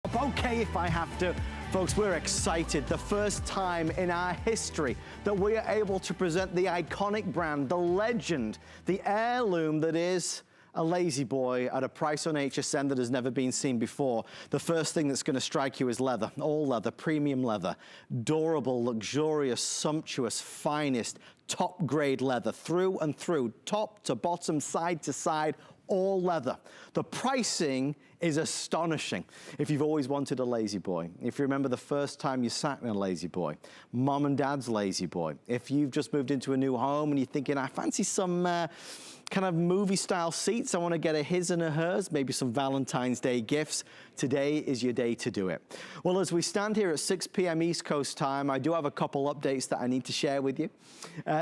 Okay, if I have to. Folks, we're excited. The first time in our history that we are able to present the iconic brand, the legend, the heirloom that is a LaZBoy at a price on HSN that has never been seen before. The first thing that's going to strike you is leather, all leather, premium leather, durable, luxurious, sumptuous, finest, top grade leather, through and through, top to bottom, side to side, all leather. The pricing is astonishing. If you've always wanted a LaZBoy, if you remember the first time you sat in a LaZBoy, mom and dad's LaZBoy, if you've just moved into a new home and you're thinking, I fancy some kind of movie style seats, I want to get a his and a hers, maybe some Valentine's Day gifts, today is your day to do it. Well, as we stand here at 6 p.m. East Coast time, I do have a couple updates that I need to share with you.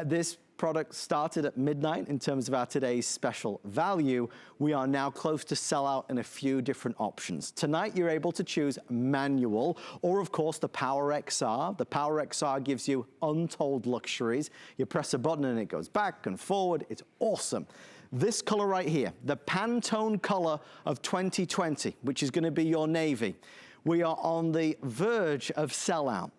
This product started at midnight in terms of our today's special value. We are now close to sell out in a few different options. Tonight, you're able to choose manual or, of course, the Power XR. The Power XR gives you untold luxuries. You press a button and it goes back and forward. It's awesome. This color right here, the Pantone color of 2020, which is going to be your navy. We are on the verge of sellout.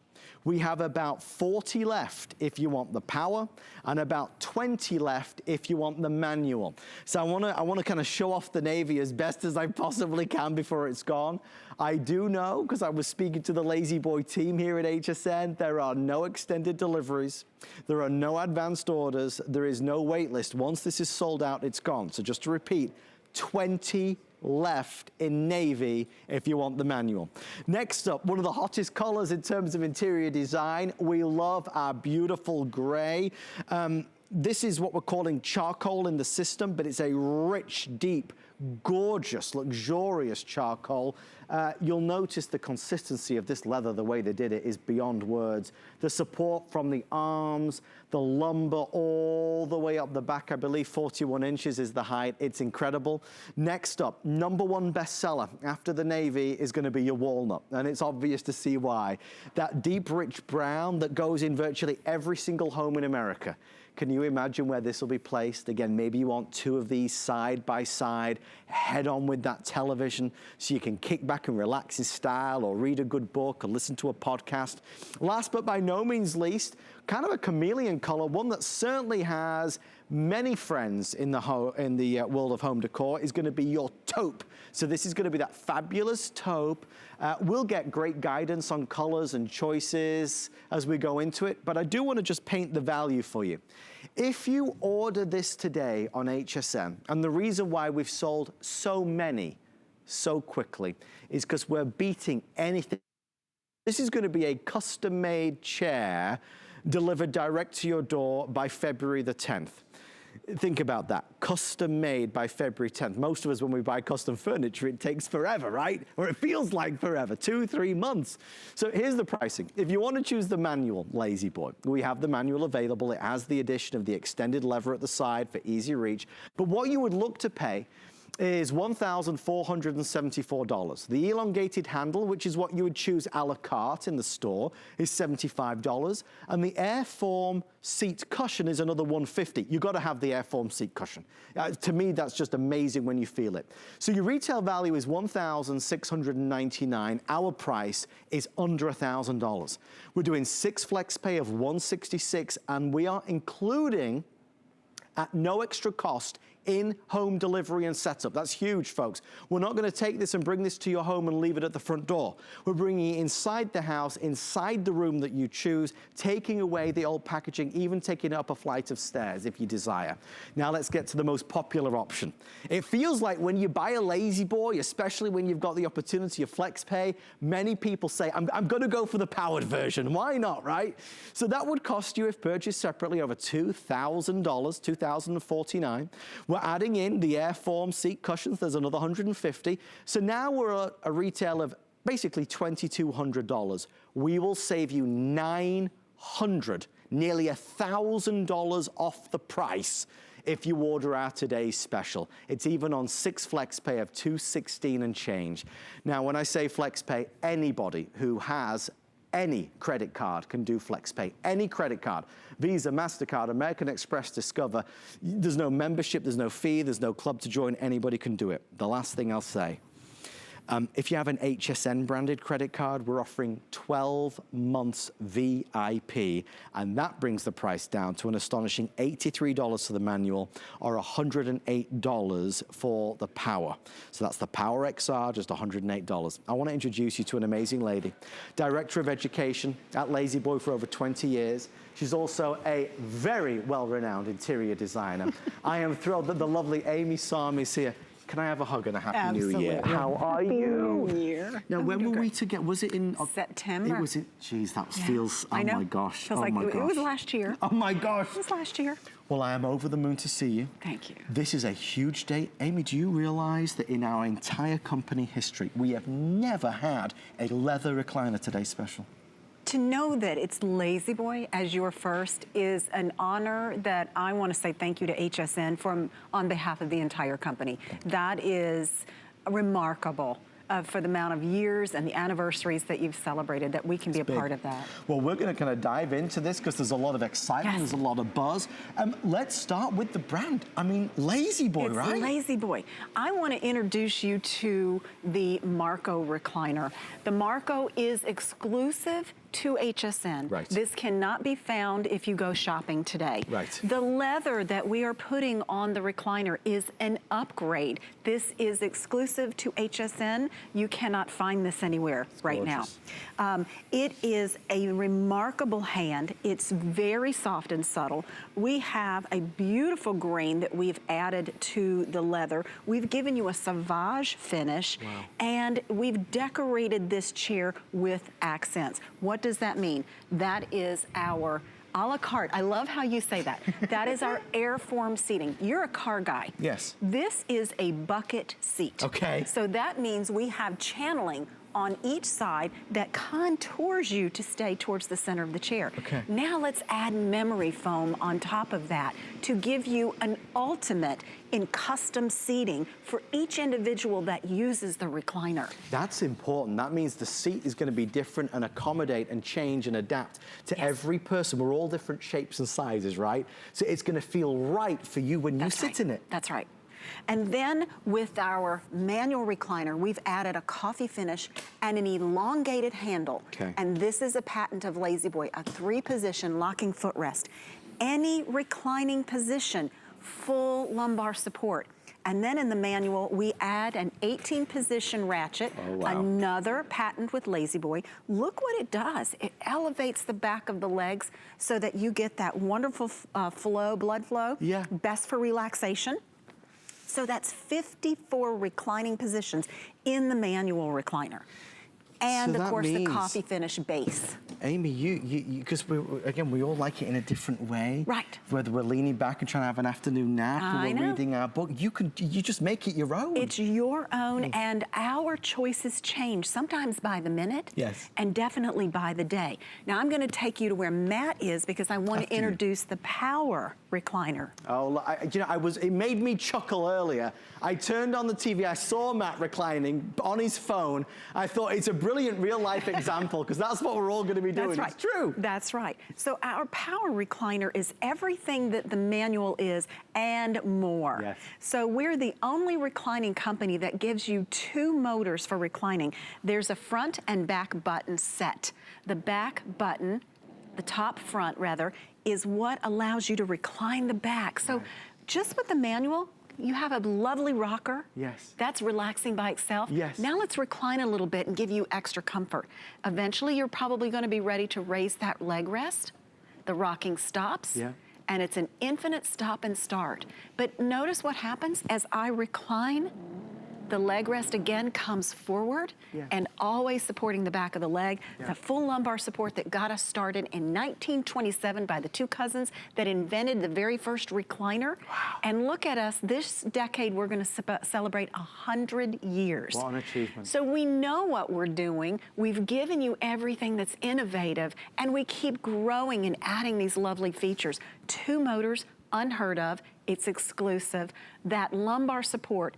We have about 40 left if you want the power, and about 20 left if you want the manual. So I want to kind of show off the navy as best as I possibly can before it's gone. I do know, because I was speaking to the LaZBoy team here at HSN, there are no extended deliveries. There are no advanced orders. There is no wait list. Once this is sold out, it's gone. So just to repeat, 20 left in navy if you want the manual. Next up, one of the hottest colors in terms of interior design. We love our beautiful gray. This is what we're calling charcoal in the system, but it's a rich, deep, gorgeous, luxurious charcoal. You'll notice the consistency of this leather, the way they did it, is beyond words. The support from the arms, the lumber all the way up the back, I believe 41 inches is the height. It's incredible. Next up, #1 bestseller after the navy is going to be your walnut, and it's obvious to see why. That deep, rich brown that goes in virtually every single home in America. Can you imagine where this will be placed? Again, maybe you want two of these side by side, head on with that television so you can kick back and relax in style or read a good book or listen to a podcast. Last but by no means least, kind of a chameleon color, one that certainly has many friends in the world of home decor, is going to be your taupe. So this is going to be that fabulous taupe. We'll get great guidance on colors and choices as we go into it, but I do want to just paint the value for you. If you order this today on HSN, and the reason why we've sold so many so quickly is because we're beating anything. This is going to be a custom-made chair delivered direct to your door by February the 10th. Think about that, custom made by February 10th. Most of us, when we buy custom furniture, it takes forever, right? Or it feels like forever, 2-3 months. So here's the pricing. If you want to choose the manual LaZBoy, we have the manual available. It has the addition of the extended lever at the side for easy reach. But what you would look to pay is $1,474. The elongated handle, which is what you would choose a la carte in the store, is $75. And the AirForm seat cushion is another $150. You've got to have the AirForm seat cushion. To me, that's just amazing when you feel it. So your retail value is $1,699. Our price is under $1,000. We're doing 6 flex pay of $166, and we are including, at no extra cost, in-home delivery and setup. That's huge, folks. We're not going to take this and bring this to your home and leave it at the front door. We're bringing it inside the house, inside the room that you choose, taking away the old packaging, even taking it up a flight of stairs if you desire. Now let's get to the most popular option. It feels like when you buy a LaZBoy, especially when you've got the opportunity of flex pay, many people say, I'm going to go for the powered version. Why not, right? So that would cost you, if purchased separately, over $2,000, $2,049. We're adding in the AirForm seat cushions. There's another $150. So now we're at a retail of basically $2,200. We will save you $900, nearly $1,000 off the price if you order our today's special. It's even on 6 flex pay of $216 and change. Now, when I say flex pay, anybody who has any credit card can do FlexPay, any credit card. Visa, MasterCard, American Express, Discover. There's no membership, there's no fee, there's no club to join, anybody can do it. The last thing I'll say, If you have an HSN branded credit card, we're offering 12 months VIP, and that brings the price down to an astonishing $83 for the manual or $108 for the Power. So that's the Power XR, just $108. I want to introduce you to an amazing lady, Director of Education at LaZBoy for over 20 years. She's also a very well-renowned interior designer. I am thrilled that the lovely Amy Sam is here. Can I have a hug and a Happy New Year? How are you? Happy New Year. Now, when were we together? Was it in September? It was in, geez, that feels, oh my gosh. Feels like it was last year. Oh my gosh. It was last year. Well, I am over the moon to see you. Thank you. This is a huge day. Amy, do you realize that in our entire company history, we have never had a leather recliner today special? To know that it's LaZBoy as your first is an honor that I want to say thank you to HSN on behalf of the entire company. That is remarkable. For the amount of years and the anniversaries that you've celebrated, that we can be a part of that. Well, we're going to kind of dive into this because there's a lot of excitement, there's a lot of buzz. Let's start with the brand. I mean, LaZBoy, right? It's LaZBoy. I want to introduce you to the Marco recliner. The Marco is exclusive to HSN. Right. This cannot be found if you go shopping today. Right. The leather that we are putting on the recliner is an upgrade. This is exclusive to HSN. You cannot find this anywhere right now. It is a remarkable hand. It's very soft and subtle. We have a beautiful grain that we've added to the leather. We've given you a sauvage finish, and we've decorated this chair with accents. What does that mean? That is our a la carte. I love how you say that. That is our AirForm seating. You're a car guy. Yes. This is a bucket seat. Okay. So that means we have channeling on each side that contours you to stay towards the center of the chair. Okay. Now let's add memory foam on top of that to give you an ultimate in custom seating for each individual that uses the recliner. That's important. That means the seat is going to be different and accommodate and change and adapt to every person. We're all different shapes and sizes, right? So it's going to feel right for you when you sit in it. That's right. And then with our manual recliner, we've added a coffee finish and an elongated handle. Okay. And this is a patent of LaZBoy, a 3-position locking footrest. Any reclining position, full lumbar support. And then in the manual, we add an 18-position ratchet, another patent with LaZBoy. Look what it does. It elevates the back of the legs so that you get that wonderful flow, blood flow. Yeah. Best for relaxation. So that's 54 reclining positions in the manual recliner. And So of course the means, coffee finish base. Amy, because again, we all like it in a different way. Right. Whether we're leaning back and trying to have an afternoon nap or we're reading our book, you just make it your own. It's your own, and our choices change, sometimes by the minute. Yes. And definitely by the day. Now I'm going to take you to where Matt is because I want to introduce the Power Recliner. Oh, you know, it made me chuckle earlier. I turned on the TV, I saw Matt reclining on his phone. I thought it's a brilliant real life example because that's what we're all going to be doing. That's right. It's true. That's right. So our Power Recliner is everything that the manual is and more. Yes. So we're the only reclining company that gives you 2 motors for reclining. There's a front and back button set. The back button, the top front rather, is what allows you to recline the back. So just with the manual, you have a lovely rocker. Yes. That's relaxing by itself. Yes. Now let's recline a little bit and give you extra comfort. Eventually, you're probably going to be ready to raise that leg rest. The rocking stops. Yeah. And it's an infinite stop and start. But notice what happens as I recline. The leg rest again comes forward and always supporting the back of the leg. The full lumbar support that got us started in 1927 by the 2 cousins that invented the very first recliner. Wow. And look at us, this decade we're going to celebrate 100 years. What an achievement. So we know what we're doing. We've given you everything that's innovative, and we keep growing and adding these lovely features. 2 motors, unheard of. It's exclusive. That lumbar support,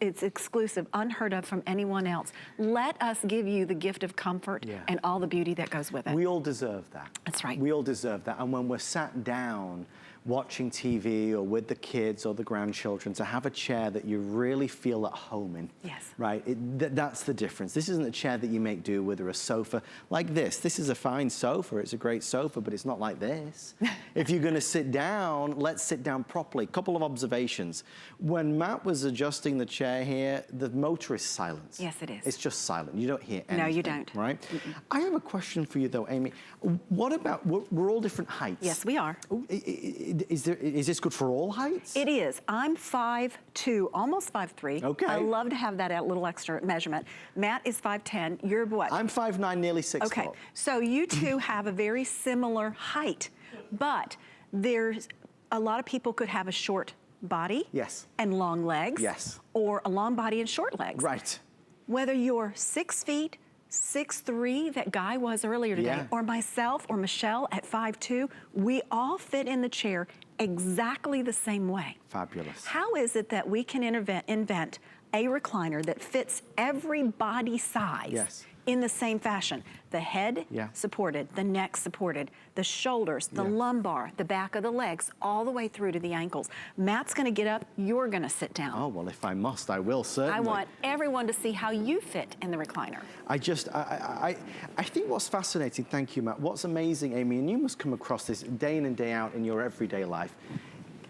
it's exclusive, unheard of from anyone else. Let us give you the gift of comfort and all the beauty that goes with it. We all deserve that. That's right. We all deserve that. And when we're sat down, watching TV or with the kids or the grandchildren, to have a chair that you really feel at home in. Yes. Right? That's the difference. This isn't a chair that you make do with, or a sofa like this. This is a fine sofa. It's a great sofa, but it's not like this. If you're going to sit down, let's sit down properly. Couple of observations. When Matt was adjusting the chair here, the motor is silent. Yes, it is. It's just silent. You don't hear anything. No, you don't. Right? I have a question for you though, Amy. What about, we're all different heights. Yes, we are. Is this good for all heights? It is. I'm 5'2", almost 5'3". Okay. I love to have that little extra measurement. Matt is 5'10". You're what? I'm 5'9", nearly 6 foot. Okay, so you two have a very similar height, but there's a lot of people could have a short body. Yes. And long legs. Yes. Or a long body and short legs. Right. Whether you're 6 feet, 6'3", that guy was earlier today, Yeah. or myself or Michelle at 5'2", we all fit in the chair exactly the same way. Fabulous. How is it that we can invent a recliner that fits every body size? Yes. In the same fashion? The head Yeah. supported, the neck supported, the shoulders, the lumbar, the back of the legs, all the way through to the ankles. Matt's gonna get up, you're gonna sit down. Oh, well, if I must, I will, certainly. I want everyone to see how you fit in the recliner. I think what's fascinating, thank you, Matt, what's amazing, Amy, and you must come across this day in and day out in your everyday life,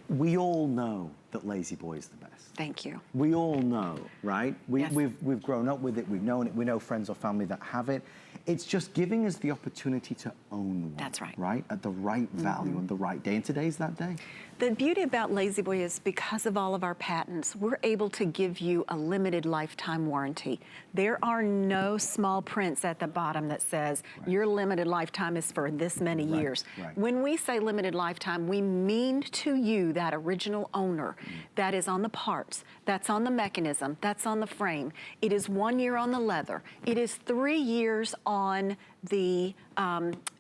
we all know that LaZBoy is the best. Thank you. We all know, right? Yes. We've grown up with it, we've known it, we know friends or family that have it. It's just giving us the opportunity to own one. That's right. Right? At the right value and the right day. And today's that day. The beauty about LaZBoy is because of all of our patents, we're able to give you a limited lifetime warranty. There are no small prints at the bottom that says your limited lifetime is for this many years. Right. When we say limited lifetime, we mean to you, that original owner, that is on the parts, that's on the mechanism, that's on the frame. It is 1 year on the leather. It is 3 years on the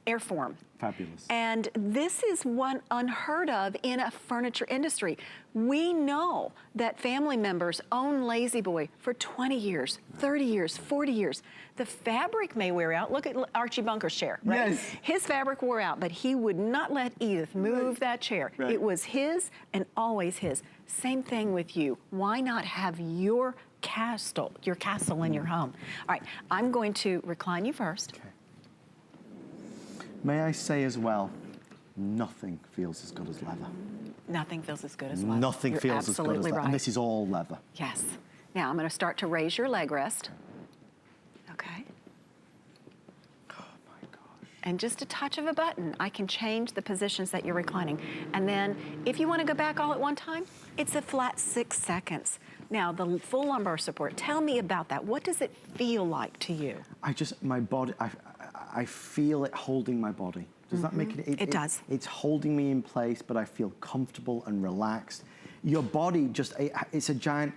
AirForm. Fabulous. And this is one unheard of in a furniture industry. We know that family members own LaZBoy for 20 years, 30 years, 40 years. The fabric may wear out. Look at Archie Bunker's chair, right? Yes. His fabric wore out, but he would not let Edith move that chair. Right. It was his and always his. Same thing with you. Why not have your castle in your home? All right, I'm going to recline you first. Okay. May I say as well, nothing feels as good as leather. Nothing feels as good as leather. Nothing You're feels as good as absolutely leather. right. And this is all leather. Yes. Now I'm going to start to raise your leg rest. Okay. Oh my gosh. And just a touch of a button, I can change the positions that you're reclining. And then if you want to go back all at one time, it's a flat 6 seconds. Now, the full lumbar support, tell me about that. What does it feel like to you? My body, I feel it holding my body. Does that make it? It does. It's holding me in place, but I feel comfortable and relaxed. Your body just, it's a giant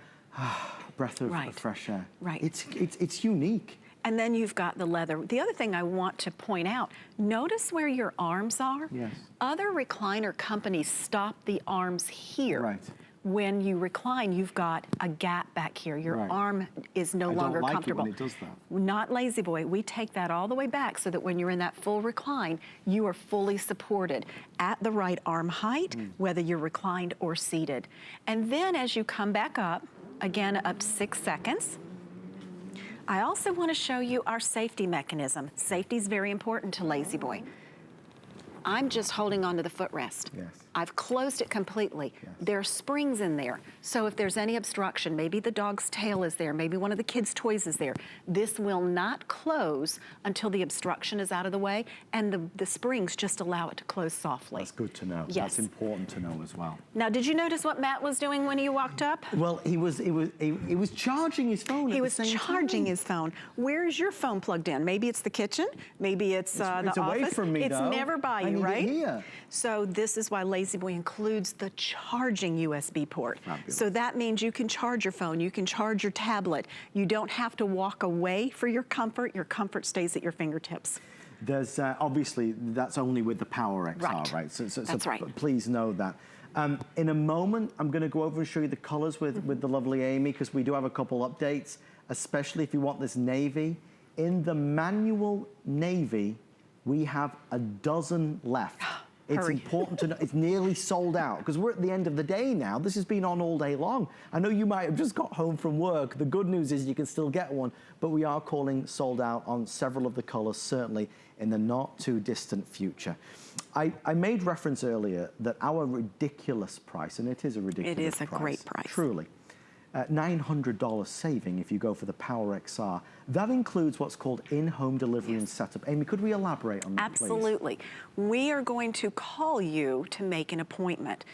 breath of fresh air. Right. It's unique. And then you've got the leather. The other thing I want to point out, notice where your arms are. Yes. Other recliner companies stop the arms here. Right. When you recline, you've got a gap back here. Your arm is no longer comfortable. I don't like it when it does that. Not LaZBoy. We take that all the way back so that when you're in that full recline, you are fully supported at the right arm height, whether you're reclined or seated. And then as you come back up, again up 6 seconds, I also want to show you our safety mechanism. Safety is very important to LaZBoy. I'm just holding onto the footrest. Yes. I've closed it completely. Yes. There are springs in there. So if there's any obstruction, maybe the dog's tail is there, maybe one of the kids' toys is there, this will not close until the obstruction is out of the way, and the springs just allow it to close softly. That's good to know. Yes. That's important to know as well. Now, did you notice what Matt was doing when he walked up? Well, he was charging his phone He at was the same charging time. his phone. Where's your phone plugged in? Maybe it's the kitchen, maybe it's the It's away office. from me, It's though. never by I you, need it right? here. So this is why LaZBoy includes the charging USB port. Fabulous. So that means you can charge your phone, you can charge your tablet. You don't have to walk away for your comfort. Your comfort stays at your fingertips. There's obviously, that's only with the Power XR, right? That's right. Please know that. In a moment, I'm going to go over and show you the colors with the lovely Amy, because we do have a couple updates, especially if you want this navy. In the manual navy, we have a dozen left. It's important to know, it's nearly sold out because we're at the end of the day now. This has been on all day long. I know you might have just got home from work. The good news is you can still get one, but we are calling sold out on several of the colors, certainly in the not too distant future. I made reference earlier that our ridiculous price, and it is a ridiculous price. It is a great price. Truly. $900 saving if you go for the Power XR. That includes what's called in-home delivery and setup. Amy, could we elaborate on that, Absolutely. please? We are going to call you to make an appointment.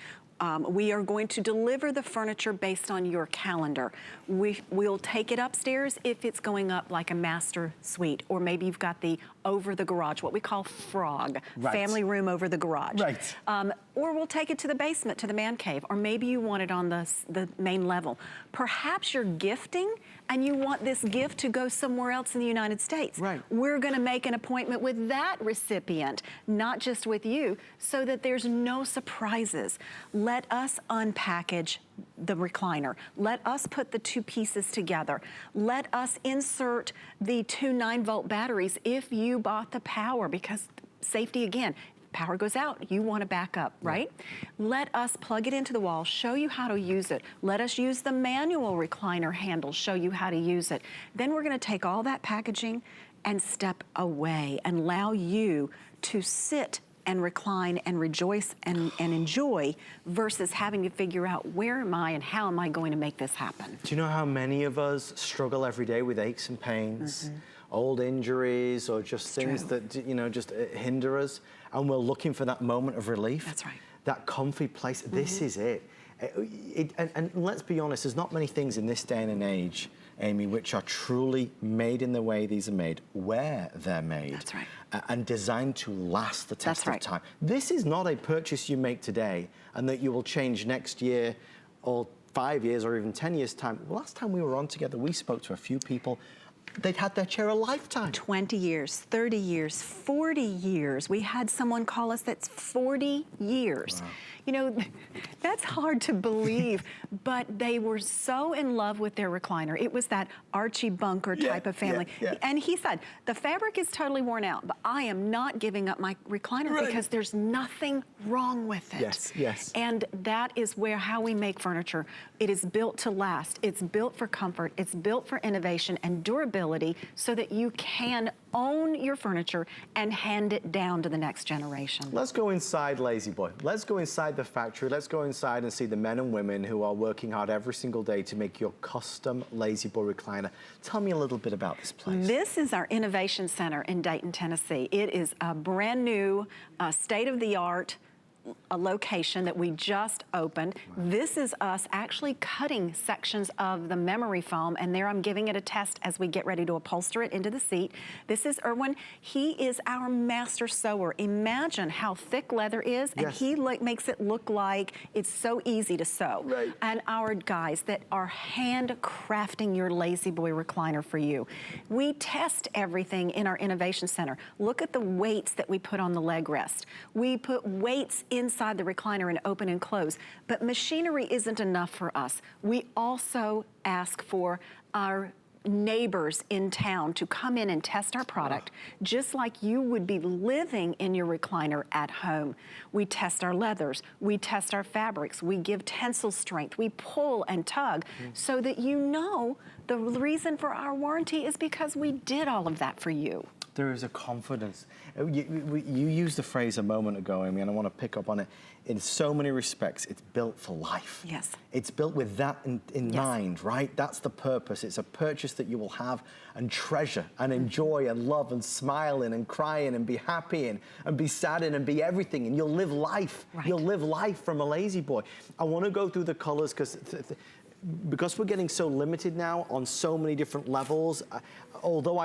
We are going to deliver the furniture based on your calendar. We'll take it upstairs if it's going up like a master suite, or maybe you've got the over the garage, what we call frog, family room over the garage. Or we'll take it to the basement, to the man cave, or maybe you want it on the main level. Perhaps you're gifting and you want this gift to go somewhere else in the United States. We're gonna make an appointment with that recipient, not just with you, so that there's no surprises. Let us unpackage the recliner. Let us put the two pieces together. Let us insert the two 9-volt batteries if you bought the Power, because safety again, power goes out, you want to back up, right? Let us plug it into the wall, show you how to use it. Let us use the manual recliner handle, show you how to use it. Then we're going to take all that packaging and step away and allow you to sit and recline and rejoice and enjoy, versus having to figure out where am I and how am I going to make this happen. Do you know how many of us struggle every day with aches and pains, old injuries, or just things that, you know, just hinder us, and we're looking for that moment of relief? That's right. That comfy place. This is it. And let's be honest, there's not many things in this day and age, Amy, which are truly made in the way these are made, where they're made. That's right. And designed to last the test of time. This is not a purchase you make today and that you will change next year or 5 years or even 10 years' time. Last time we were on together, we spoke to a few people. They'd had their chair a lifetime. 20 years, 30 years, 40 years. We had someone call us that's 40 years. Wow. You know, that's hard to believe, but they were so in love with their recliner. It was that Archie Bunker type of family. And he said, the fabric is totally worn out, but I am not giving up my recliner because there's nothing wrong with it. And that is how we make furniture. It is built to last. It's built for comfort. It's built for innovation and durability, so that you can own your furniture and hand it down to the next generation. Let's go inside LaZBoy. Let's go inside the factory. Let's go inside and see the men and women who are working hard every single day to make your custom LaZBoy recliner. Tell me a little bit about this place. This is our Innovation Center in Dayton, Tennessee. It is a brand new, state-of-the-art a location that we just opened. This is us actually cutting sections of the memory foam, and there I'm giving it a test as we get ready to upholster it into the seat. This is Erwin. He is our master sewer. Imagine how thick leather is, and he makes it look like it's so easy to sew. And our guys that are handcrafting your LaZBoy recliner for you. We test everything in our Innovation Center. Look at the weights that we put on the leg rest. We put weights inside the recliner and open and close. But machinery isn't enough for us. We also ask for our neighbors in town to come in and test our product, just like you would be living in your recliner at home. We test our leathers, we test our fabrics, we give tensile strength, we pull and tug, so that you know the reason for our warranty is because we did all of that for you. There is a confidence. You used the phrase a moment ago, Amy, and I want to pick up on it. In so many respects, it's built for life. It's built with that in mind, right? That's the purpose. It's a purchase that you will have and treasure and enjoy and love and smile in and cry in and be happy in and be sad in and be everything. And you'll live life. You'll live life from a LaZBoy. I want to go through the colors because we're getting so limited now on so many different levels. Although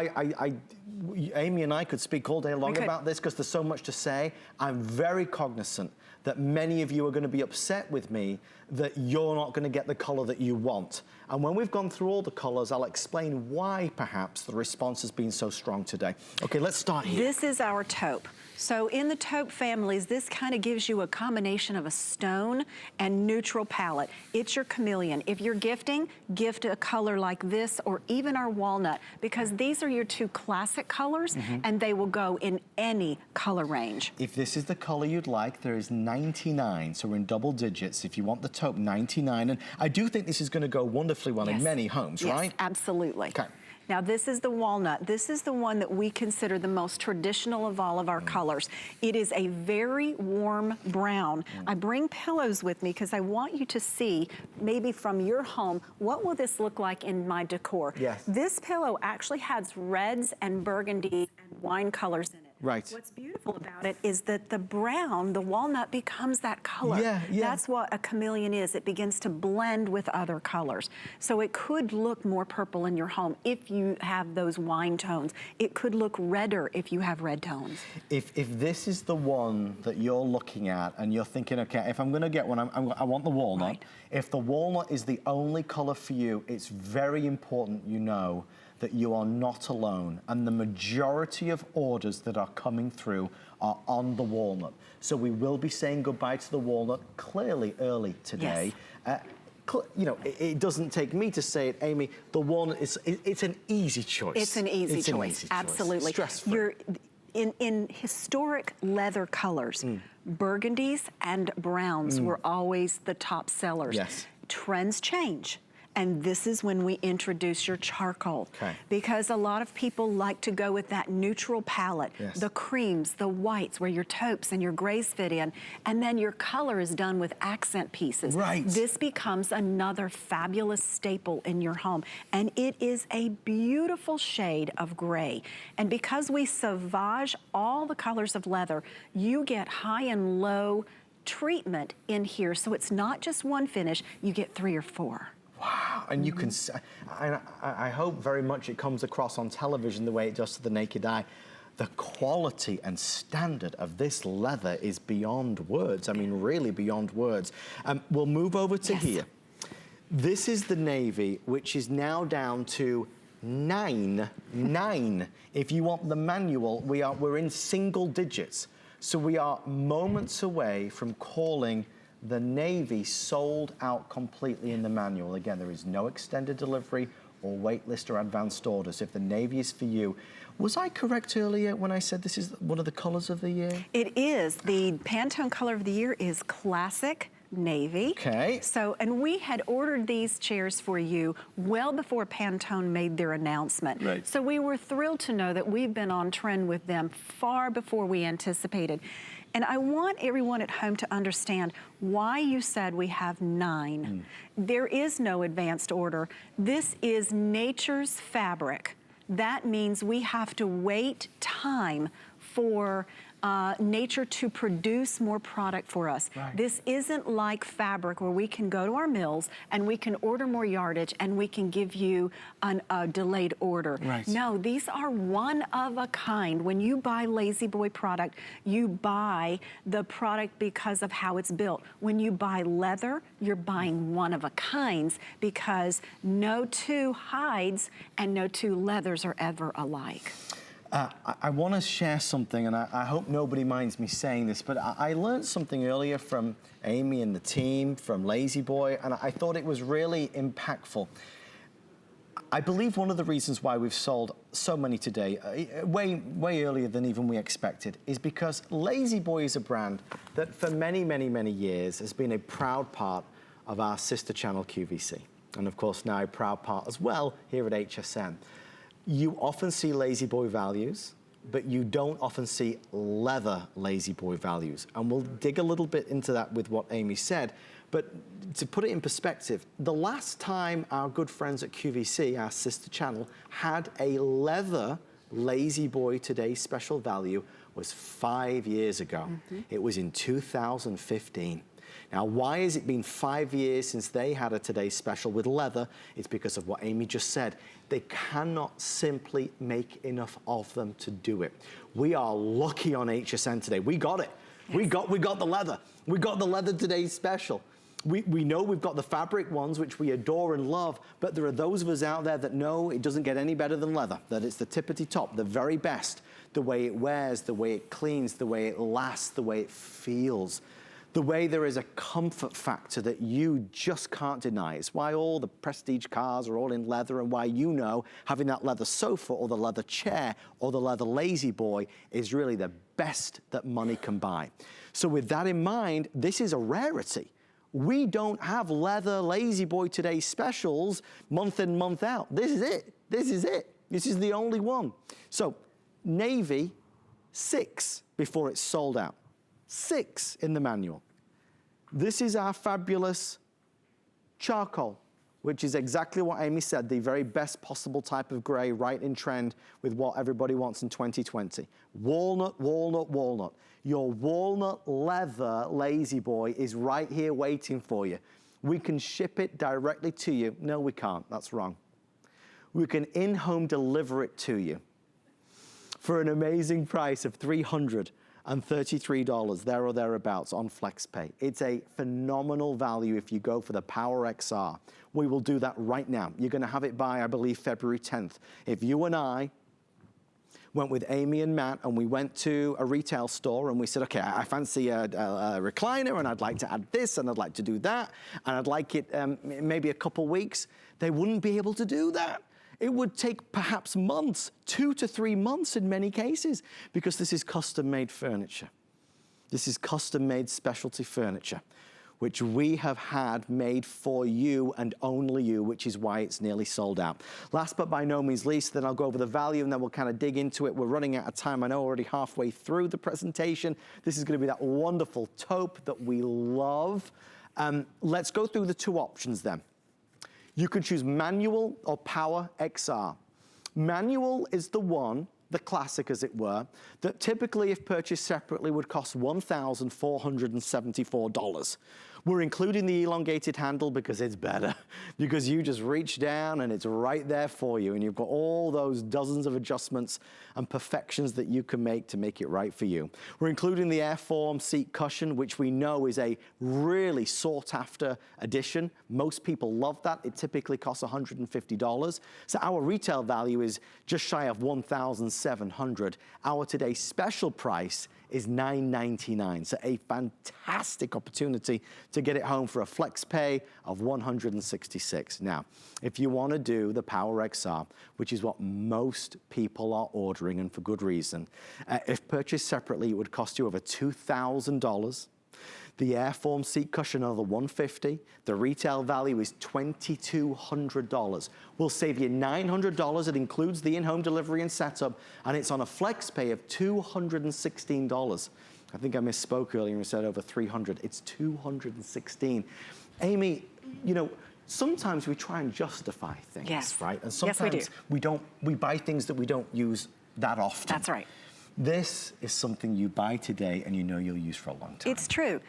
Amy and I could speak all day long about this because there's so much to say, I'm very cognizant that many of you are going to be upset with me that you're not going to get the color that you want. And when we've gone through all the colors, I'll explain why perhaps the response has been so strong today. Okay, let's start here. This is our taupe. So in the taupe families, this kind of gives you a combination of a stone and neutral palette. It's your chameleon. If you're gifting, gift a color like this or even our walnut, because these are your two classic classic colors, and they will go in any color range. If this is the color you'd like, there is 99, so we're in double digits. If you want the taupe, 99, and I do think this is going to go wonderfully well in many homes, right? Yes, absolutely. Okay. Now this is the walnut. This is the one that we consider the most traditional of all of our colors. It is a very warm brown. I bring pillows with me because I want you to see, maybe from your home, what will this look like in my decor? Yes. This pillow actually has reds and burgundy and wine colors in it. Right. What's beautiful about it is that the brown, the walnut, becomes that color. Yeah. That's what a chameleon is. It begins to blend with other colors. So it could look more purple in your home if you have those wine tones. It could look redder if you have red tones. If this is the one that you're looking at and you're thinking, okay, if I'm going to get one, I want the walnut. Right. If the walnut is the only color for you, it's very important you know that you are not alone, and the majority of orders that are coming through are on the walnut. So we will be saying goodbye to the walnut clearly early today. Yes. You know, it doesn't take me to say it, Amy, the walnut it's an easy choice. It's an easy choice, absolutely. Stress-free. In historic leather colors, burgundies and browns were always the top sellers. Yes. Trends change. And this is when we introduce your charcoal. Okay. Because a lot of people like to go with that neutral palette, the creams, the whites, where your taupes and your grays fit in, and then your color is done with accent pieces. Right. This becomes another fabulous staple in your home. And it is a beautiful shade of gray. And because we sauvage all the colors of leather, you get high and low treatment in here. So it's not just one finish, you get 3 or 4. Wow, and you can, I hope very much it comes across on television the way it does to the naked eye. The quality and standard of this leather is beyond words. I mean, really beyond words. We'll move over to here. This is the navy, which is now down to 9. If you want the manual, we're in single digits. So we are moments away from calling the navy sold out completely in the manual. Again, there is no extended delivery or wait list or advanced orders. If the navy is for you, was I correct earlier when I said this is one of the colors of the year? It is. The Pantone color of the year is classic navy. Okay. So, and we had ordered these chairs for you well before Pantone made their announcement. Right. So we were thrilled to know that we've been on trend with them far before we anticipated. And I want everyone at home to understand why you said we have 9. There is no advanced order. This is nature's fabric. That means we have to wait time for nature to produce more product for us. Right. This isn't like fabric where we can go to our mills and we can order more yardage and we can give you a delayed order. Right. No, these are one of a kind. When you buy LaZBoy product, you buy the product because of how it's built. When you buy leather, you're buying one of a kinds because no 2 hides and no 2 leathers are ever alike. I want to share something, and I hope nobody minds me saying this, but I learned something earlier from Amy and the team, from LaZBoy, and I thought it was really impactful. I believe one of the reasons why we've sold so many today, way earlier than even we expected, is because LaZBoy is a brand that for many, many, many years has been a proud part of our sister channel QVC. And of course now a proud part as well here at HSN. You often see LaZBoy values, but you don't often see leather LaZBoy values. And we'll dig a little bit into that with what Amy said. But to put it in perspective, the last time our good friends at QVC, our sister channel, had a leather LaZBoy Today's Special Value was 5 years ago. It was in 2015. Now, why has it been 5 years since they had a Today's Special with leather? It's because of what Amy just said. They cannot simply make enough of them to do it. We are lucky on HSN today. We got it. Yes. We got the leather. We got the leather Today's Special. We know we've got the fabric ones, which we adore and love, but there are those of us out there that know it doesn't get any better than leather, that it's the tippity top, the very best, the way it wears, the way it cleans, the way it lasts, the way it feels. The way there is a comfort factor that you just can't deny. It's why all the prestige cars are all in leather, and why, you know, having that leather sofa or the leather chair or the leather LaZBoy is really the best that money can buy. So with that in mind, this is a rarity. We don't have leather LaZBoy Today specials month in, month out. This is it. This is it. This is the only one. So navy, 6 before it's sold out. 6 in the manual. This is our fabulous charcoal, which is exactly what Amy said, the very best possible type of gray, right in trend with what everybody wants in 2020. Walnut, walnut, walnut. Your walnut leather LaZBoy is right here waiting for you. We can ship it directly to you. No, we can't. That's wrong. We can in-home deliver it to you for an amazing price of $333, there or thereabouts on FlexPay. It's a phenomenal value if you go for the Power XR. We will do that right now. You're gonna have it by, I believe, February 10th. If you and I went with Amy and Matt and we went to a retail store and we said, okay, I fancy a recliner and I'd like to add this and I'd like to do that and I'd like it maybe a couple weeks, they wouldn't be able to do that. It would take perhaps months, 2 to 3 months in many cases, because this is custom-made furniture. This is custom-made specialty furniture, which we have had made for you and only you, which is why it's nearly sold out. Last but by no means least, then I'll go over the value and then we'll kind of dig into it. We're running out of time. I know already halfway through the presentation. This is gonna be that wonderful taupe that we love. Let's go through the 2 options then. You can choose manual or Power XR. Manual is the one, the classic as it were, that typically if purchased separately would cost $1,474. We're including the elongated handle because it's better, because you just reach down and it's right there for you and you've got all those dozens of adjustments and perfections that you can make to make it right for you. We're including the AirForm seat cushion, which we know is a really sought after addition. Most people love that. It typically costs $150. So our retail value is just shy of $1,700. Our today's special price is $999. So a fantastic opportunity to get it home for a flex pay of $166. Now, if you want to do the Power XR, which is what most people are ordering, and for good reason, if purchased separately, it would cost you over $2,000. The AirForm seat cushion, another $150. The retail value is $2,200. We'll save you $900. It includes the in-home delivery and setup, and it's on a flex pay of $216. I think I misspoke earlier and said over $300. It's $216. Amy, you know, sometimes we try and justify things, yes, right? And sometimes yes, we buy things that we don't use that often. That's right. This is something you buy today and you know you'll use for a long time. It's true.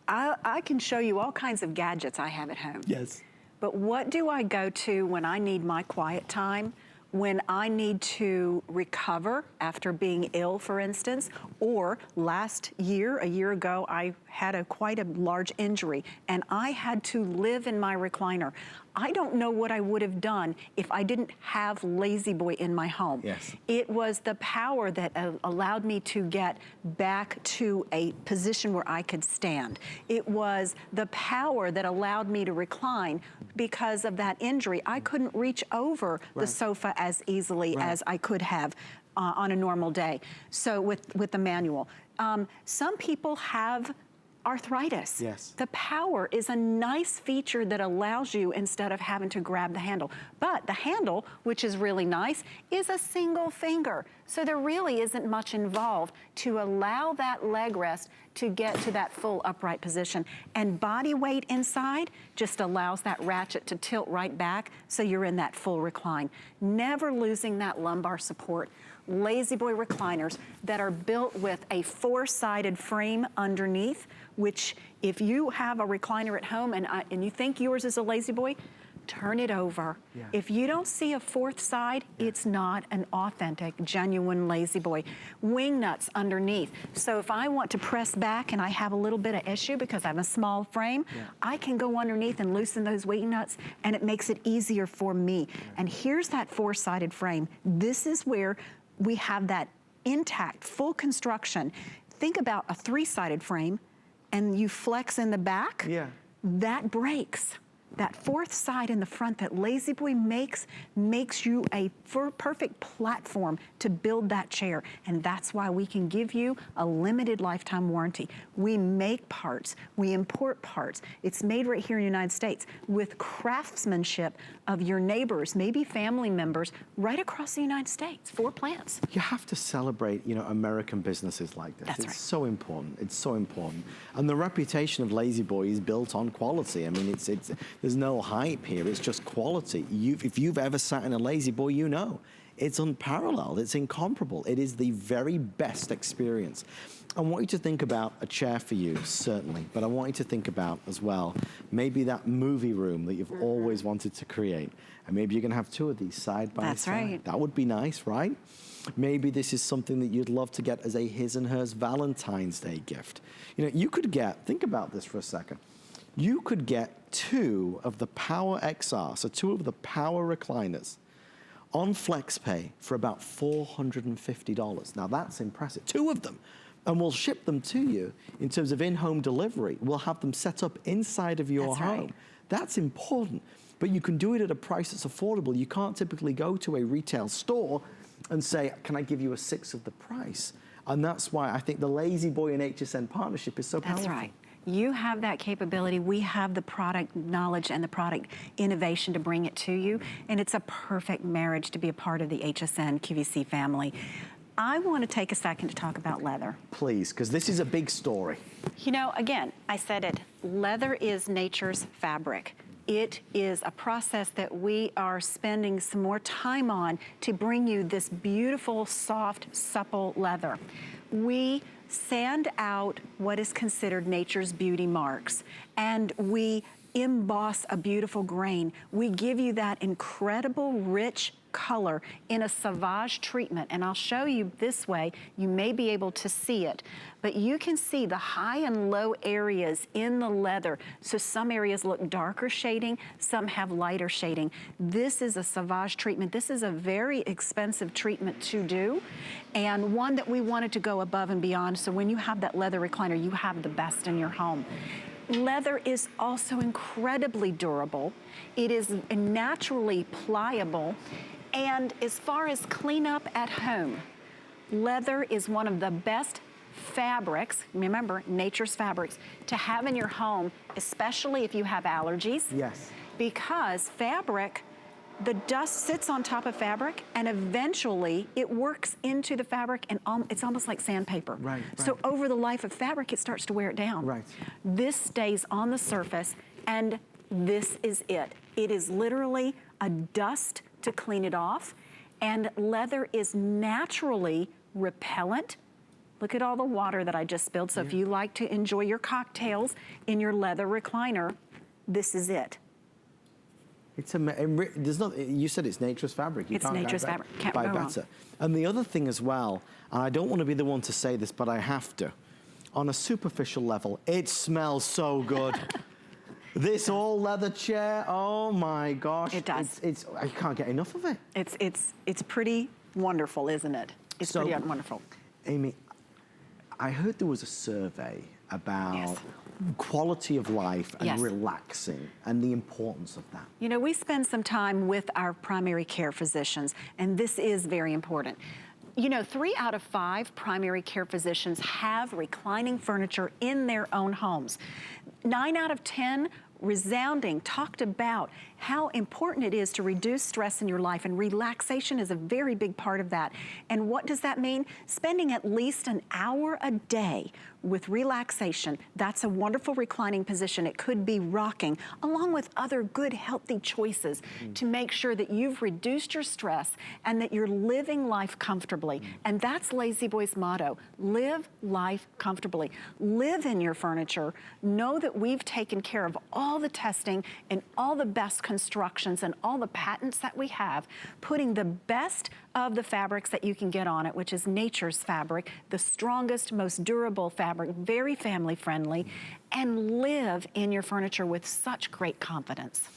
I can show you all kinds of gadgets I have at home. Yes. But what do I go to when I need my quiet time? When I need to recover after being ill, for instance, or last year, a year ago, I had quite a large injury and I had to live in my recliner. I don't know what I would have done if I didn't have LaZBoy in my home. Yes. It was the power that allowed me to get back to a position where I could stand. It was the power that allowed me to recline. Because of that injury, I couldn't reach over the sofa as easily as I could have on a normal day. So with the manual. Some people have arthritis. Yes. The power is a nice feature that allows you, instead of having to grab the handle. But the handle, which is really nice, is a single finger. So there really isn't much involved to allow that leg rest to get to that full upright position. And body weight inside just allows that ratchet to tilt right back so you're in that full recline. Never losing that lumbar support. LaZBoy recliners that are built with a 4-sided frame underneath, which if you have a recliner at home and you think yours is a LaZBoy, turn it over. Yeah. If you don't see a 4th side, it's not an authentic, genuine LaZBoy. Wing nuts underneath. So if I want to press back and I have a little bit of issue because I have a small frame, I can go underneath and loosen those wing nuts and it makes it easier for me. And here's that 4-sided frame. This is where we have that intact, full construction. Think about a 3-sided frame and you flex in the back, Yeah. that breaks. That fourth side in the front that LaZBoy makes you a perfect platform to build that chair. And that's why we can give you a limited lifetime warranty. We make parts, we import parts. It's made right here in the United States with craftsmanship of your neighbors, maybe family members, right across the United States, 4 plants. You have to celebrate, you know, American businesses like this. That's It's right. so important. It's so important. And the reputation of LaZBoy is built on quality. I mean, it's there's no hype here. It's just quality. If you've ever sat in a LaZBoy, you know. It's unparalleled. It's incomparable. It is the very best experience. I want you to think about a chair for you, certainly, but I want you to think about as well, maybe that movie room that you've always wanted to create. And maybe you're gonna have 2 of these side by That's side. right. That would be nice, right? Maybe this is something that you'd love to get as a his and hers Valentine's Day gift. You know, you could get, think about this for a second. You could get 2 of the Power XR, so 2 of the Power Recliners, on FlexPay for about $450. Now that's impressive, 2 of them. And we'll ship them to you in terms of in-home delivery. We'll have them set up inside of your That's home. right. That's important, but you can do it at a price that's affordable. You can't typically go to a retail store and say, can I give you a 1/6 of the price? And that's why I think the LaZBoy and HSN partnership is so powerful. That's right. You have that capability. We have the product knowledge and the product innovation to bring it to you. And it's a perfect marriage to be a part of the HSN QVC family. I want to take a second to talk about leather. Please, because this is a big story. You know, again, I said it, leather is nature's fabric. It is a process that we are spending some more time on to bring you this beautiful, soft, supple leather. We sand out what is considered nature's beauty marks, and we emboss a beautiful grain. We give you that incredible, rich color in a sauvage treatment, and I'll show you this way. You may be able to see it, but you can see the high and low areas in the leather. So some areas look darker shading, some have lighter shading. This is a sauvage treatment. This is a very expensive treatment to do, and one that we wanted to go above and beyond. So when you have that leather recliner, you have the best in your home. Leather is also incredibly durable. It is naturally pliable. And as far as cleanup at home, leather is one of the best fabrics, remember, nature's fabrics, to have in your home, especially if you have allergies. Yes. Because fabric, the dust sits on top of fabric and eventually it works into the fabric and it's almost like sandpaper. Right, So over the life of fabric, it starts to wear it down. Right. This stays on the surface and this is it. It is literally a dust to clean it off, and leather is naturally repellent. Look at all the water that I just spilled. So if you like to enjoy your cocktails in your leather recliner, this is it. It's there's not. You said it's nature's fabric. You It's can't nature's fabric. Can't buy go wrong. better. And the other thing as well, and I don't want to be the one to say this, but I have to. On a superficial level, it smells so good. This all leather chair, oh my gosh. It does. It's I can't get enough of it. It's pretty wonderful, isn't it? It's So, pretty wonderful. Amy, I heard there was a survey about Yes. quality of life and Yes. relaxing and the importance of that. You know, we spend some time with our primary care physicians, and this is very important. You know, 3 out of 5 primary care physicians have reclining furniture in their own homes. 9 out of 10 resounding talked about how important it is to reduce stress in your life, and relaxation is a very big part of that. And what does that mean? Spending at least an hour a day with relaxation. That's a wonderful reclining position. It could be rocking, along with other good, healthy choices to make sure that you've reduced your stress and that you're living life comfortably. And that's LaZBoy's motto: live life comfortably. Live in your furniture. Know that we've taken care of all the testing and all the best constructions and all the patents that we have, putting the best of the fabrics that you can get on it, which is nature's fabric, the strongest, most durable fabric, very family friendly, and live in your furniture with such great confidence.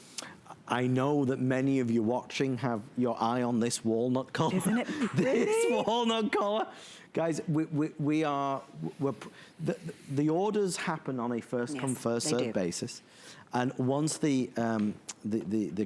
I know that many of you watching have your eye on this walnut color. Isn't it pretty? This walnut color. Guys, the orders happen on a first come, first served basis. And once the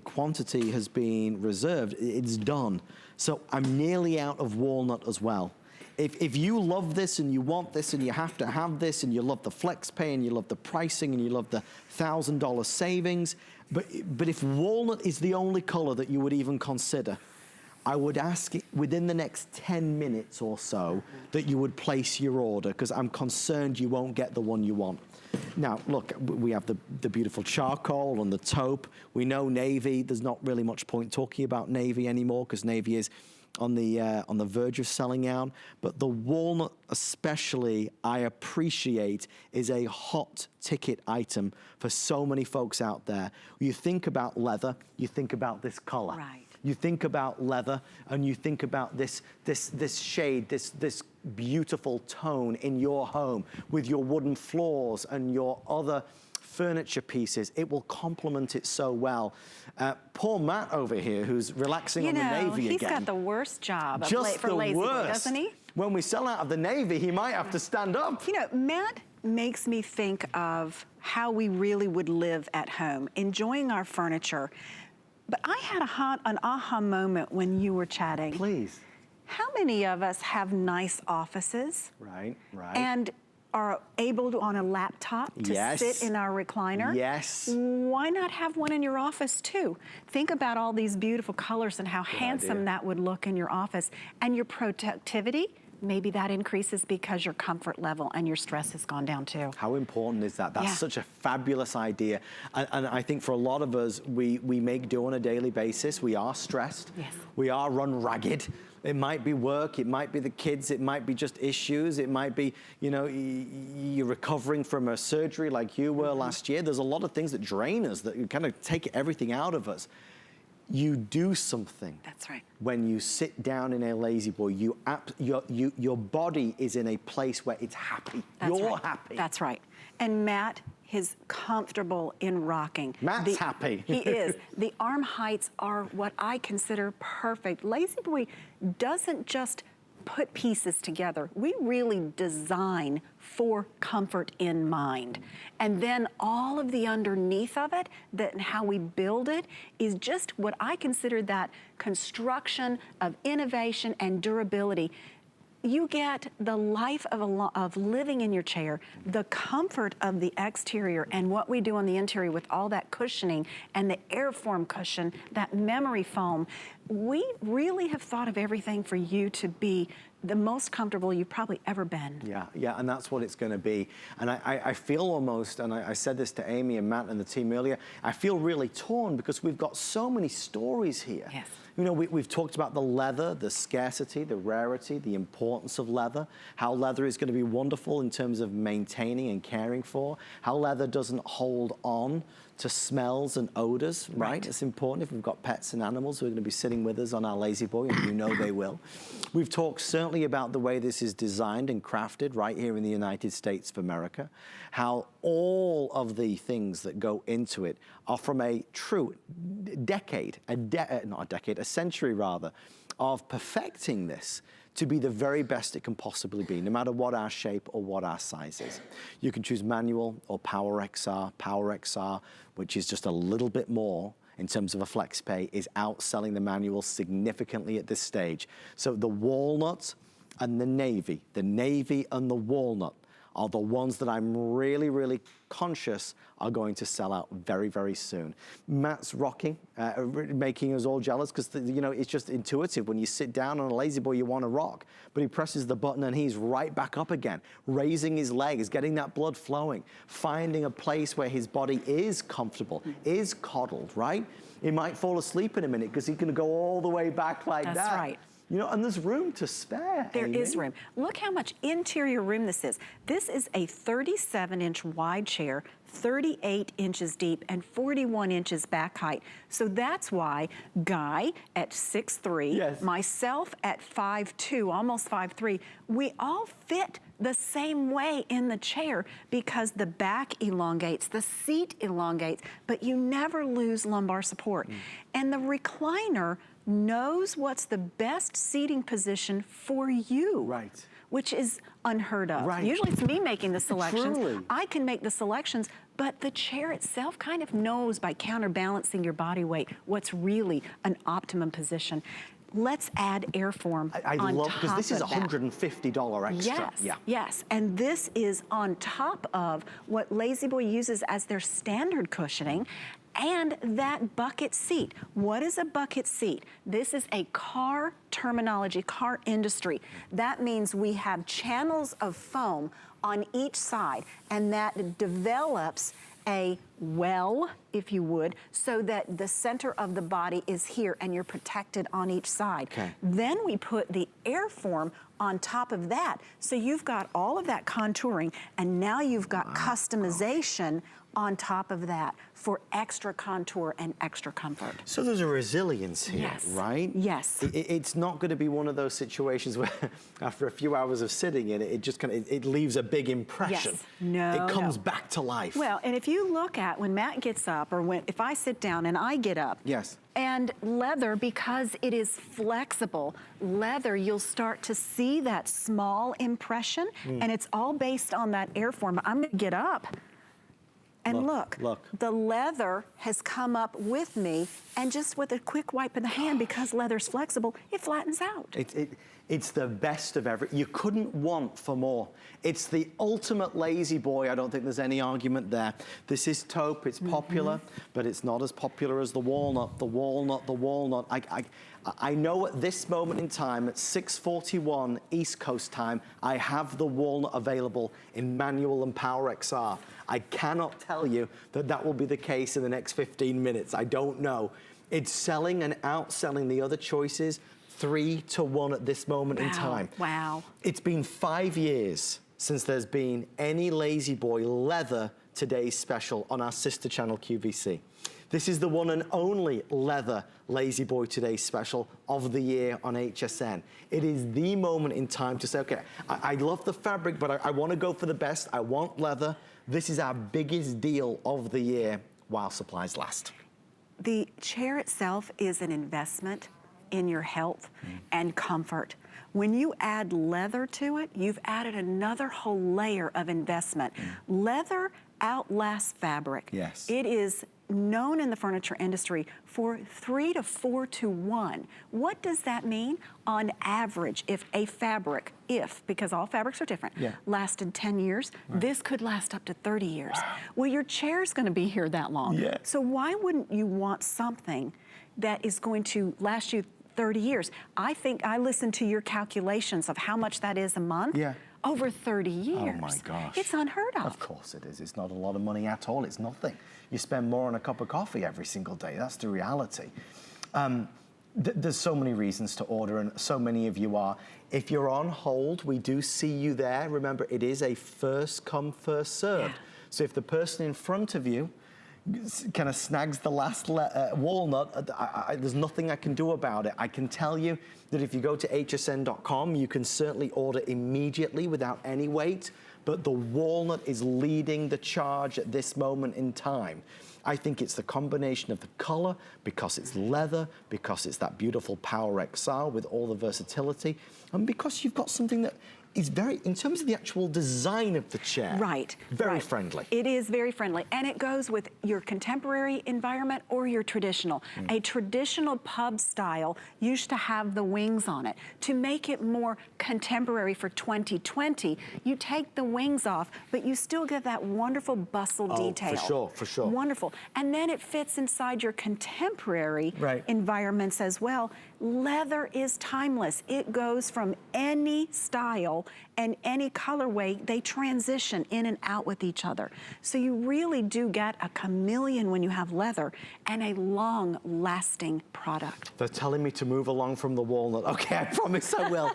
quantity has been reserved, it's done. So I'm nearly out of walnut as well. If you love this and you want this and you have to have this and you love the flex pay and you love the pricing and you love the $1,000 savings, but if walnut is the only color that you would even consider, I would ask it within the next 10 minutes or so that you would place your order, because I'm concerned you won't get the one you want. Now, look, we have the beautiful charcoal and the taupe. We know navy. There's not really much point talking about navy anymore because navy is on the verge of selling out. But the walnut especially, I appreciate, is a hot ticket item for so many folks out there. You think about leather, you think about this color. Right. You think about leather and you think about this shade, this beautiful tone in your home with your wooden floors and your other furniture pieces. It will complement it so well. Poor Matt over here, who's relaxing on the navy again. He's got the worst job for LaZBoy, doesn't he? When we sell out of the navy, he might have to stand up. You know, Matt makes me think of how we really would live at home, enjoying our furniture. But I had an aha moment when you were chatting. Please. How many of us have nice offices? Right. And are able to, on a laptop, to sit in our recliner? Yes. Why not have one in your office too? Think about all these beautiful colors and how handsome that would look in your office. And your productivity, maybe that increases because your comfort level and your stress has gone down too. How important is that? That's such a fabulous idea. And I think for a lot of us, we make do on a daily basis. We are stressed. Yes. We are run ragged. It might be work, it might be the kids, it might be just issues, it might be, you know, you're recovering from a surgery like you were last year. There's a lot of things that drain us, that kind of take everything out of us. You do something. That's right. When you sit down in a LaZBoy, your body is in a place where it's happy. You're happy. That's right. And Matt is comfortable in rocking. Matt's happy. He is. The arm heights are what I consider perfect. LaZBoy doesn't just put pieces together. We really design for comfort in mind. And then all of the underneath of it, and how we build it, is just what I consider that construction of innovation and durability. You get the life of living in your chair, the comfort of the exterior, and what we do on the interior with all that cushioning and the AirForm cushion, that memory foam. We really have thought of everything for you to be the most comfortable you've probably ever been. Yeah, and that's what it's going to be. And I feel almost, and I said this to Amy and Matt and the team earlier, I feel really torn because we've got so many stories here. Yes. You know, we've talked about the leather, the scarcity, the rarity, the importance of leather, how leather is going to be wonderful in terms of maintaining and caring for, how leather doesn't hold on to smells and odors, right? It's important if we've got pets and animals who are going to be sitting with us on our LaZBoy, and you know they will. We've talked certainly about the way this is designed and crafted right here in the United States of America, how all of the things that go into it are from a true a century rather, of perfecting this to be the very best it can possibly be, no matter what our shape or what our size is. You can choose manual or Power XR, which is just a little bit more in terms of a flex pay, is outselling the manual significantly at this stage. So the walnut and the navy and the walnut are the ones that I'm really, really conscious are going to sell out very, very soon. Matt's rocking, making us all jealous because, you know, it's just intuitive. When you sit down on a LaZBoy, you want to rock. But he presses the button and he's right back up again, raising his legs, getting that blood flowing, finding a place where his body is comfortable, is coddled, right? He might fall asleep in a minute because he can go all the way back like that. That's right. You know, and there's room to spare. There Amy. is room. Look how much interior room this is. This is a 37-inch wide chair, 38 inches deep, and 41 inches back height. So that's why Guy at 6'3", yes. myself at 5'2", almost 5'3", we all fit the same way in the chair because the back elongates, the seat elongates, but you never lose lumbar support. And the recliner knows what's the best seating position for you. Right. Which is unheard of. Right. Usually it's me making the selections. Truly. I can make the selections, but the chair itself kind of knows by counterbalancing your body weight what's really an optimum position. Let's add AirForm I on love, top because this is of that. $150 extra. Yes, yeah. yes, and this is on top of what LaZBoy uses as their standard cushioning, and that bucket seat. What is a bucket seat? This is a car terminology, car industry. That means we have channels of foam on each side, and that develops a well, if you would, so that the center of the body is here and you're protected on each side. Okay. Then we put the AirForm on top of that. So you've got all of that contouring, and now you've got customization on top of that for extra contour and extra comfort. So there's a resilience here, Yes. right? Yes. It's not going to be one of those situations where after a few hours of sitting in it, it just kind of, it leaves a big impression. Yes. No, It comes no. back to life. Well, and if you look at when Matt gets up, or if I sit down and I get up, yes. and leather, because it is flexible, leather, you'll start to see that small impression, and it's all based on that AirForm. I'm gonna get up, and look, the leather has come up with me, and just with a quick wipe of the hand, because leather's flexible, it flattens out. It's the best of every, you couldn't want for more. It's the ultimate LaZBoy, I don't think there's any argument there. This is taupe, it's popular, but it's not as popular as the walnut, the walnut, the walnut. I know at this moment in time, at 6:41 East Coast time, I have the walnut available in manual and Power XR. I cannot tell you that that will be the case in the next 15 minutes. I don't know. It's selling and outselling the other choices 3-to-1 at this moment in time. Wow. It's been 5 years since there's been any LaZBoy leather today's special on our sister channel QVC. This is the one and only leather LaZBoy Today's Special of the year on HSN. It is the moment in time to say, okay, I love the fabric, but I want to go for the best. I want leather. This is our biggest deal of the year while supplies last. The chair itself is an investment in your health and comfort. When you add leather to it, you've added another whole layer of investment. Leather outlasts fabric. Yes. It is known in the furniture industry for 3 to 4 to 1. What does that mean? On average, if a fabric, because all fabrics are different, lasted 10 years, this could last up to 30 years. Well, your chair's gonna be here that long. Yeah. So why wouldn't you want something that is going to last you 30 years? I think I listened to your calculations of how much that is a month. Yeah. Over 30 years. Oh my gosh. It's unheard of. Of course it is. It's not a lot of money at all. It's nothing. You spend more on a cup of coffee every single day. That's the reality. There's so many reasons to order, and so many of you are. If you're on hold, we do see you there. Remember, it is a first come, first served. Yeah. So if the person in front of you kind of snags the last walnut, there's nothing I can do about it. I can tell you that if you go to hsn.com, you can certainly order immediately without any wait, but the walnut is leading the charge at this moment in time. I think it's the combination of the color, because it's leather, because it's that beautiful Power XR with all the versatility, and because you've got something that is very, in terms of the actual design of the chair, very friendly. It is very friendly, and it goes with your contemporary environment or your traditional. A traditional pub style used to have the wings on it. To make it more contemporary for 2020, you take the wings off, but you still get that wonderful bustle detail. For sure, for sure. Wonderful. And then it fits inside your contemporary environments as well. Leather is timeless. It goes from any style and any colorway. They transition in and out with each other. So you really do get a chameleon when you have leather and a long-lasting product. They're telling me to move along from the walnut. Okay, I promise I will.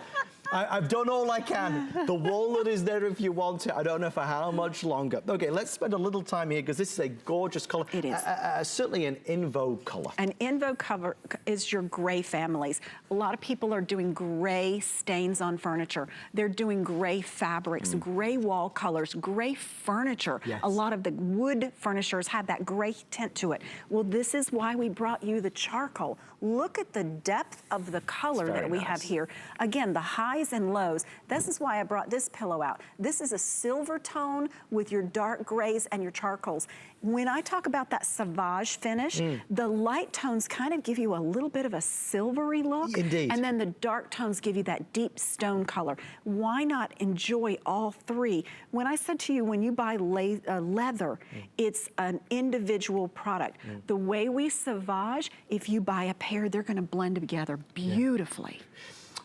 I've done all I can. The walnut is there if you want it. I don't know for how much longer. Okay, let's spend a little time here because this is a gorgeous color. It is. Certainly an in vogue color. An in vogue color is your gray families. A lot of people are doing gray stains on furniture. They're doing gray fabrics, gray wall colors, gray furniture. Yes. A lot of the wood furnitures have that gray tint to it. Well, this is why we brought you the charcoal. Look at the depth of the color that we have here. Again, the highs and lows. This is why I brought this pillow out. This is a silver tone with your dark grays and your charcoals. When I talk about that sauvage finish, the light tones kind of give you a little bit of a silvery look. Indeed. And then the dark tones give you that deep stone color. Why not enjoy all three? When I said to you, when you buy leather, it's an individual product. The way we sauvage, if you buy a pair, they're gonna blend together beautifully.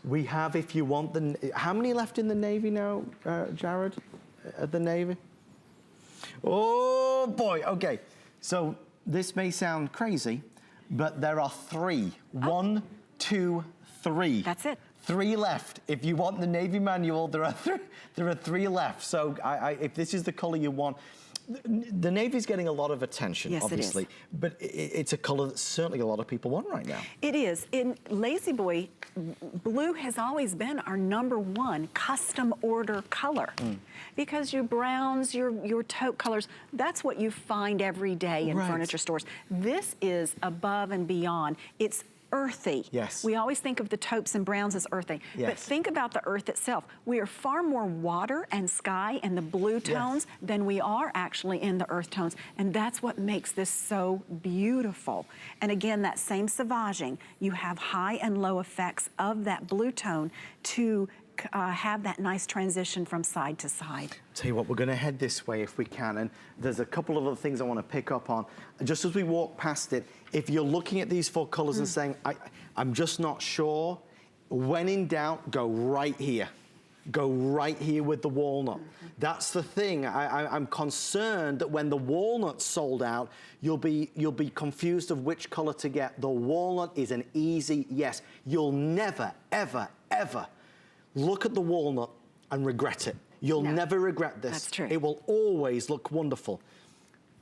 We have, if you want, how many left in the Navy now, Jared, at the Navy? Oh boy, okay. So this may sound crazy, but there are three. One, two, three. That's it. Three left. If you want the Navy manual, there are three left. So if this is the color you want, the Navy's getting a lot of attention, obviously, but it's a color that certainly a lot of people want right now. It is. In LaZBoy, blue has always been our #1 custom order color because your browns, your taupe colors, that's what you find every day in furniture stores. This is above and beyond. It's earthy. Yes. We always think of the taupes and browns as earthy, but think about the earth itself. We are far more water and sky and the blue tones than we are actually in the earth tones, and that's what makes this so beautiful. And again, that same sauvaging, you have high and low effects of that blue tone to have that nice transition from side to side. Tell you what, we're gonna head this way if we can, and there's a couple of other things I wanna pick up on. Just as we walk past it, if you're looking at these four colors and saying, I'm just not sure, when in doubt, go right here. Go right here with the walnut. That's the thing. I'm concerned that when the walnut's sold out, you'll be confused of which color to get. The walnut is an easy yes. You'll never, ever, ever look at the walnut and regret it. You'll never regret this. That's true. It will always look wonderful.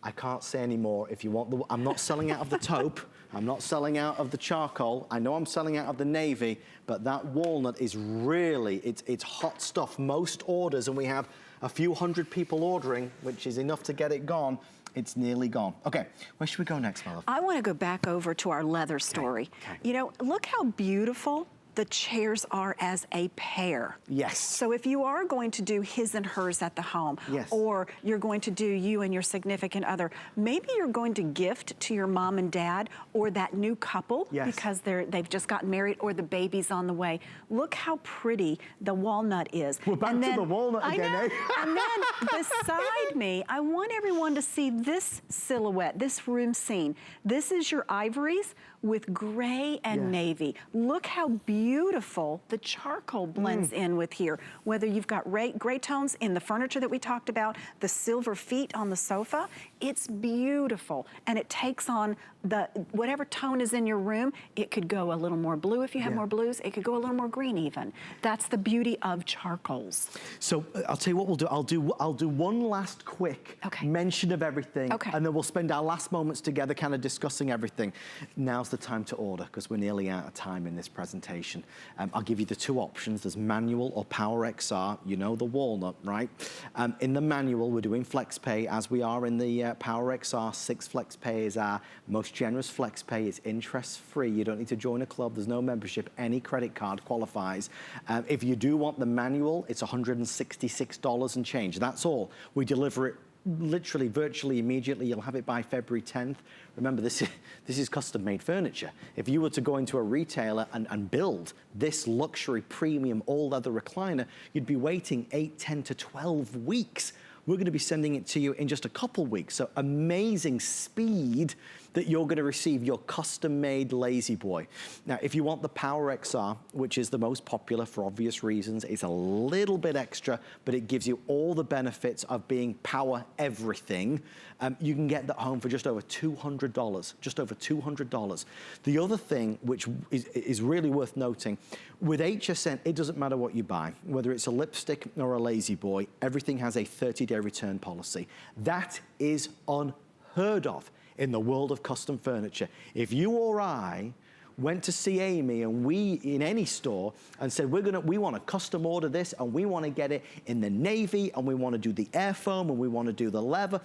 I can't say any more. If you want I'm not selling out of the taupe. I'm not selling out of the charcoal. I know I'm selling out of the navy, but that walnut is really, it's hot stuff. Most orders, and we have a few hundred people ordering, which is enough to get it gone. It's nearly gone. Okay, where should we go next, my love? I want to go back over to our leather story. You know, look how beautiful the chairs are as a pair. Yes. So if you are going to do his and hers at the home, or you're going to do you and your significant other, maybe you're going to gift to your mom and dad or that new couple because they've just gotten married or the baby's on the way. Look how pretty the walnut is. We're back to the walnut again, eh? And then beside me, I want everyone to see this silhouette, this room scene. This is your ivories with gray and navy. Look how beautiful the charcoal blends in with here. Whether you've got gray tones in the furniture that we talked about, the silver feet on the sofa, it's beautiful. And it takes on whatever tone is in your room. It could go a little more blue if you have more blues. It could go a little more green even. That's the beauty of charcoals. So I'll tell you what we'll do. I'll do one last quick mention of everything, and then we'll spend our last moments together kind of discussing everything. Now's the time to order because we're nearly out of time in this presentation. I'll give you the two options. There's manual or Power XR. You know the walnut, right? In the manual, we're doing flex pay as we are in the Power XR. 6 flex pay is our most generous flex pay. It's interest free. You don't need to join a club. There's no membership. Any credit card qualifies. If you do want the manual, it's $166 and change. That's all. We deliver it literally, virtually immediately. You'll have it by February 10th. Remember, this is custom-made furniture. If you were to go into a retailer and build this luxury premium all-leather recliner, you'd be waiting 8, 10 to 12 weeks. we're gonna be sending it to you in just a couple weeks. So amazing speed that you're gonna receive your custom-made LaZBoy. Now, if you want the Power XR, which is the most popular for obvious reasons, it's a little bit extra, but it gives you all the benefits of being power everything. You can get that home for just over $200, just over $200. The other thing, which is really worth noting, with HSN, it doesn't matter what you buy, whether it's a lipstick or a LaZBoy, everything has a 30-day return policy. That is unheard of in the world of custom furniture. If you or I went to see Amy and we, in any store, and said, we want to custom order this and we want to get it in the navy and we want to do the AirForm and we want to do the leather,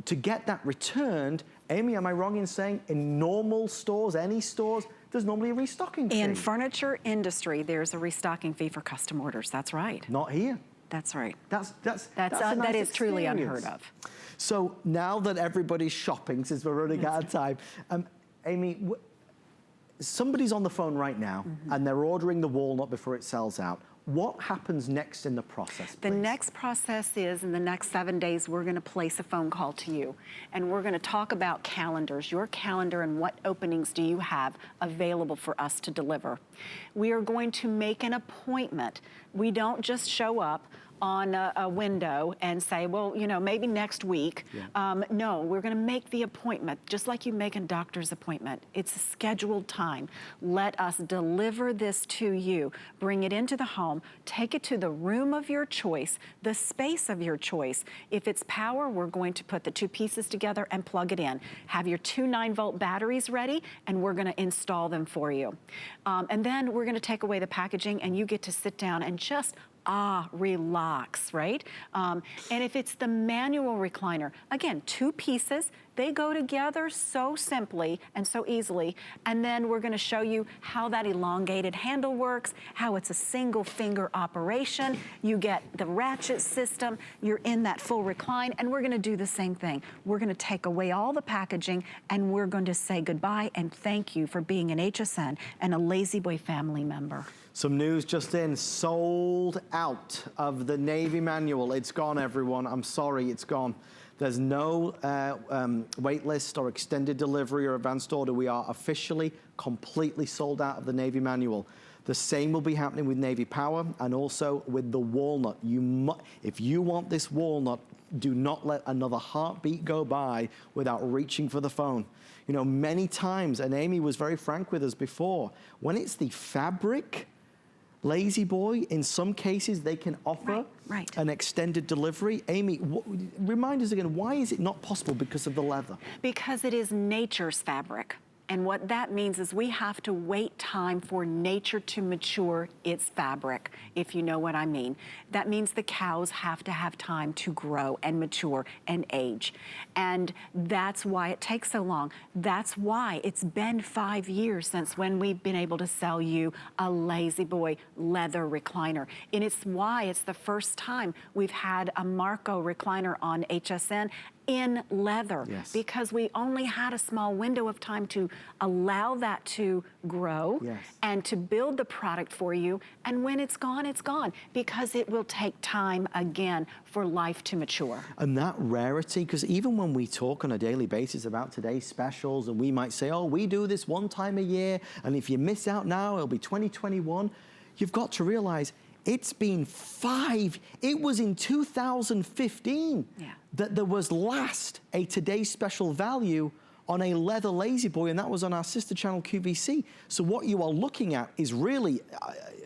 to get that returned, Amy, am I wrong in saying in normal stores, any stores, there's normally a restocking fee? In furniture industry, there's a restocking fee for custom orders, that's right. Not here. That's right. That is truly unheard of. So now that everybody's shopping, since we're running out of time, Amy, somebody's on the phone right now and they're ordering the Walnut before it sells out. What happens next in the process, please? The next process is, in the next 7 days, we're gonna place a phone call to you. And we're gonna talk about calendars, your calendar, and what openings do you have available for us to deliver. We are going to make an appointment. We don't just show up on a window and say, well, you know, maybe next week. No, we're gonna make the appointment, just like you make a doctor's appointment. It's a scheduled time. Let us deliver this to you. Bring it into the home, take it to the room of your choice, the space of your choice. If it's power, we're going to put the two pieces together and plug it in. Have your two 9-volt batteries ready, and we're gonna install them for you. And then we're gonna take away the packaging, and you get to sit down and just relax, right? And if it's the manual recliner, again, two pieces, they go together so simply and so easily. And then we're gonna show you how that elongated handle works, how it's a single finger operation. You get the ratchet system, you're in that full recline, and we're gonna do the same thing. We're gonna take away all the packaging, and we're going to say goodbye and thank you for being an HSN and a LaZBoy family member. Some news just in, sold out of the Navy manual. It's gone, everyone. I'm sorry, it's gone. There's no wait list or extended delivery or advanced order. We are officially completely sold out of the Navy manual. The same will be happening with Navy Power and also with the Walnut. If you want this Walnut, do not let another heartbeat go by without reaching for the phone. You know, many times, and Amy was very frank with us before, when it's the fabric LaZBoy, in some cases, they can offer an extended delivery. Amy, remind us again, why is it not possible because of the leather? Because it is nature's fabric. And what that means is we have to wait time for nature to mature its fabric, if you know what I mean. That means the cows have to have time to grow and mature and age. And that's why it takes so long. That's why it's been 5 years since when we've been able to sell you a LaZBoy leather recliner. And it's why it's the first time we've had a Marco recliner on HSN in leather, because we only had a small window of time to allow that to grow and to build the product for you. And when it's gone, because it will take time again for life to mature. And that rarity, because even when we talk on a daily basis about today's specials, and we might say, oh, we do this one time a year, and if you miss out now, it'll be 2021. You've got to realize it's been it was in 2015 that there was last a today's special value on a leather LaZBoy, and that was on our sister channel QVC. So what you are looking at is really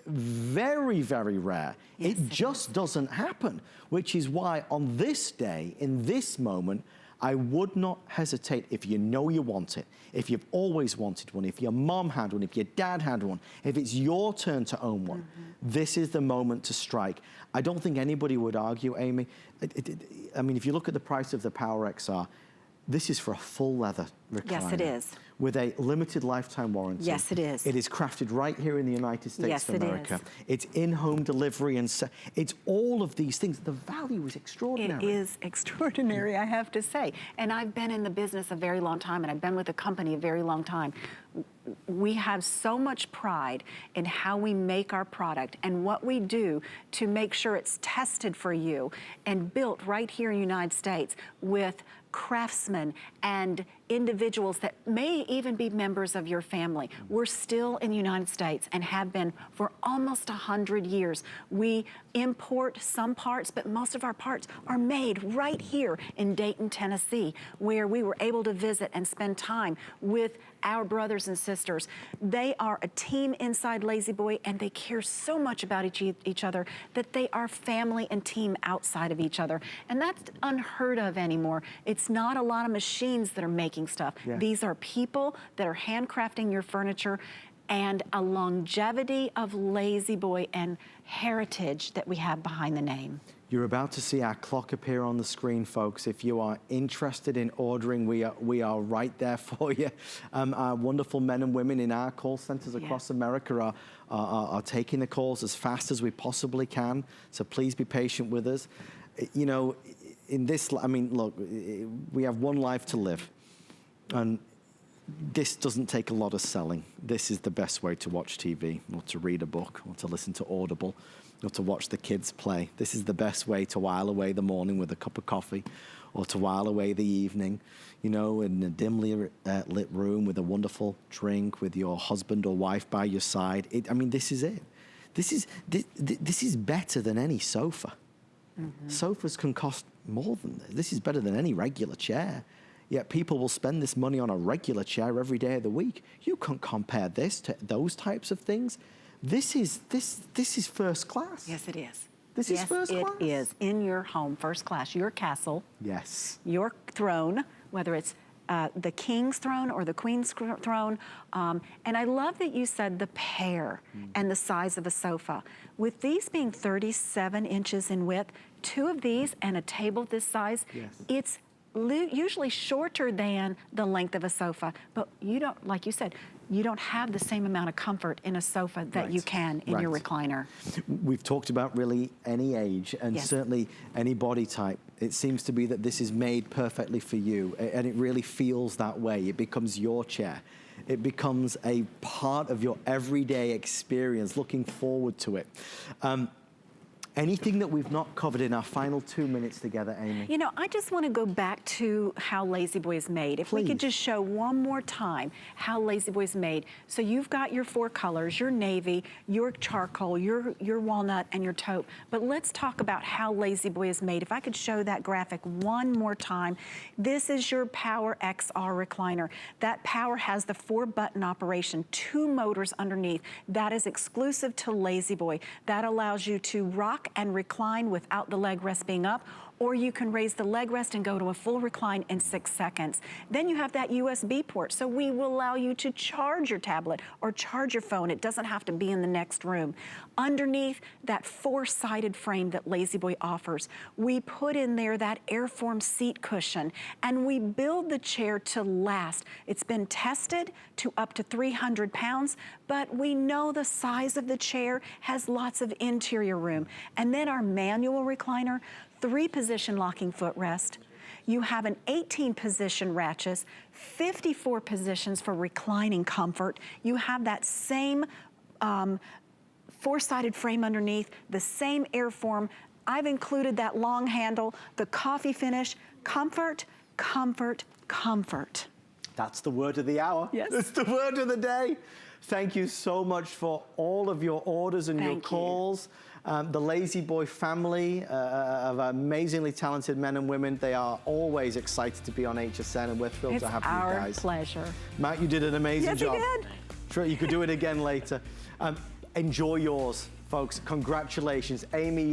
very, very rare. It just doesn't happen, which is why on this day, in this moment, I would not hesitate, if you know you want it, if you've always wanted one, if your mom had one, if your dad had one, if it's your turn to own one, this is the moment to strike. I don't think anybody would argue, Amy. I mean, if you look at the price of the Power XR, this is for a full leather recliner. Yes, it is. With a limited lifetime warranty. Yes, it is. It is crafted right here in the United States of America. It's in-home delivery, and it's all of these things. The value is extraordinary. It is extraordinary, I have to say. And I've been in the business a very long time, and I've been with the company a very long time. we have so much pride in how we make our product and what we do to make sure it's tested for you and built right here in the United States with craftsmen and individuals that may even be members of your family. We're still in the United States and have been for almost 100 years. We import some parts, but most of our parts are made right here in Dayton, Tennessee, where we were able to visit and spend time with our brothers and sisters. They are a team inside LaZBoy, and they care so much about each other that they are family and team outside of each other. And that's unheard of anymore. It's not a lot of machines that are making stuff. Yeah. These are people that are handcrafting your furniture, and a longevity of LaZBoy and heritage that we have behind the name. You're about to see our clock appear on the screen, folks. If you are interested in ordering, we are right there for you. Our wonderful men and women in our call centers across America are taking the calls as fast as we possibly can. So please be patient with us. You know, in this, I mean, look, we have one life to live. And this doesn't take a lot of selling. This is the best way to watch TV, or to read a book, or to listen to Audible, or to watch the kids play. This is the best way to while away the morning with a cup of coffee, or to while away the evening, you know, in a dimly lit room with a wonderful drink, with your husband or wife by your side. I mean, this is it. This is better than any sofa. Mm-hmm. Sofas can cost more than this. This is better than any regular chair. Yet people will spend this money on a regular chair every day of the week. You can't compare this to those types of things. This is first class. Yes, it is. This is first class. It is in your home, first class, your castle. Yes. Your throne, whether it's the king's throne or the queen's throne. And I love that you said the pair and the size of a sofa. With these being 37 inches in width, 2 of these and a table this size, it's usually shorter than the length of a sofa, but you don't, like you said, you don't have the same amount of comfort in a sofa that you can in your recliner. We've talked about really any age and certainly any body type. It seems to be that this is made perfectly for you, and it really feels that way. It becomes your chair. It becomes a part of your everyday experience, looking forward to it. Anything that we've not covered in our final 2 minutes together, Amy? You know, I just want to go back to how LaZBoy is made. If we could just show one more time how LaZBoy is made. So you've got your 4 colors, your navy, your charcoal, your walnut, and your taupe. But let's talk about how LaZBoy is made. If I could show that graphic one more time. This is your Power Xr Recliner. That Power has the 4-button operation, 2 motors underneath. That is exclusive to LaZBoy. That allows you to rock and recline without the leg rest being up, or you can raise the leg rest and go to a full recline in 6 seconds. Then you have that USB port, so we will allow you to charge your tablet or charge your phone. It doesn't have to be in the next room. Underneath that 4-sided frame that LaZBoy offers, we put in there that AirForm seat cushion, and we build the chair to last. It's been tested to up to 300 pounds, but we know the size of the chair has lots of interior room. And then our manual recliner, 3-position locking footrest. You have an 18-position ratchet, 54 positions for reclining comfort. You have that same 4-sided frame underneath, the same AirForm. I've included that long handle, the coffee finish, comfort, comfort, comfort. That's the word of the hour. Yes. It's the word of the day. Thank you so much for all of your orders and your calls. The LaZBoy family of amazingly talented men and women, they are always excited to be on HSN, and we're thrilled to have you guys. It's our pleasure. Matt, you did an amazing job. Yes, he did. Sure, you could do it again later. Enjoy yours, folks. Congratulations. Amy,